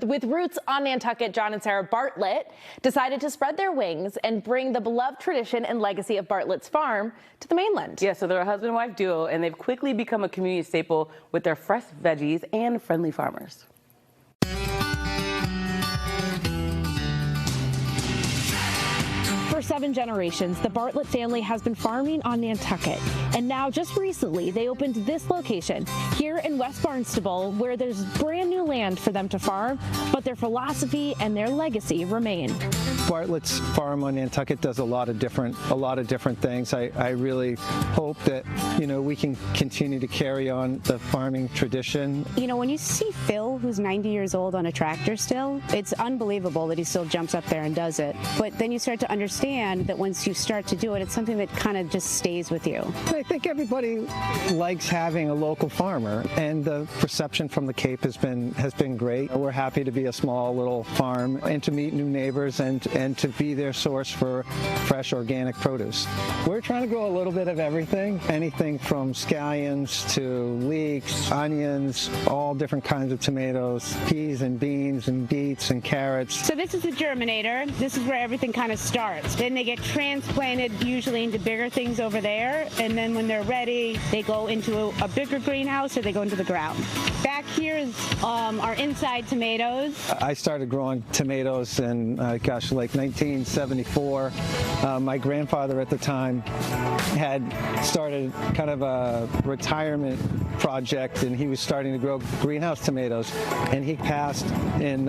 With roots on Nantucket, John and Sarah Bartlett decided to spread their wings and bring the beloved tradition and legacy of Bartlett's farm to the mainland. Yeah, so they're a husband and wife duo, and they've quickly become a community staple with their fresh veggies and friendly farmers. For 7 generations, the Bartlett family has been farming on Nantucket. And now, just recently, they opened this location here in West Barnstable, where there's brand new land for them to farm, but their philosophy and their legacy remain. Bartlett's farm on Nantucket does a lot of different things. I really hope that, we can continue to carry on the farming tradition. When you see Phil, who's 90 years old on a tractor still, it's unbelievable that he still jumps up there and does it. But then you start to understand that once you start to do it, it's something that kind of just stays with you. I think everybody likes having a local farmer, and the reception from the Cape has been great. We're happy to be a small little farm and to meet new neighbors and to be their source for fresh organic produce. We're trying to grow a little bit of everything, anything from scallions to leeks, onions, all different kinds of tomatoes, peas and beans and beets and carrots. So this is the germinator. This is where everything kind of starts. Then they get transplanted usually into bigger things over there, and then when they're ready, they go into a bigger greenhouse or they go into the ground. Back here is our inside tomatoes. I started growing tomatoes in, like 1974. My grandfather at the time had started kind of a retirement project, and he was starting to grow greenhouse tomatoes, and he passed in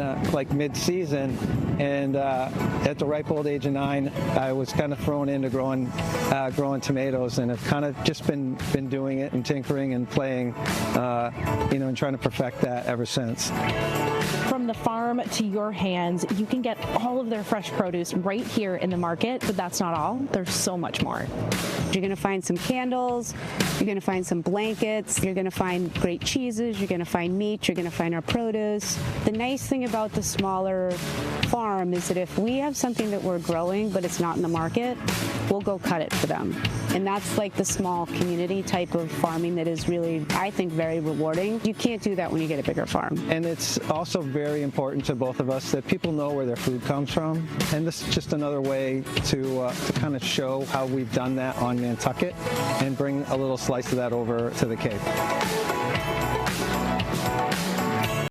mid-season, and at the ripe old age of 9, I was kind of thrown into growing tomatoes, and have kind of just been doing it and tinkering and playing, and trying to perfect that ever since. From the farm to your hands, you can get all of their fresh produce right here in the market, but that's not all. There's so much more. You're going to find some candles, you're going to find some blankets, you're going to find great cheeses, you're going to find meat, you're going to find our produce. The nice thing about the smaller farm is that if we have something that we're growing but it's not in the market, we'll go cut it for them. And that's like the small community type of farming that is really, I think, very rewarding. You can't do that when you get a bigger farm. And it's also very important to both of us that people know where their food comes from. And this is just another way to kind of show how we've done that on Nantucket and bring a little slice of that over to the Cape.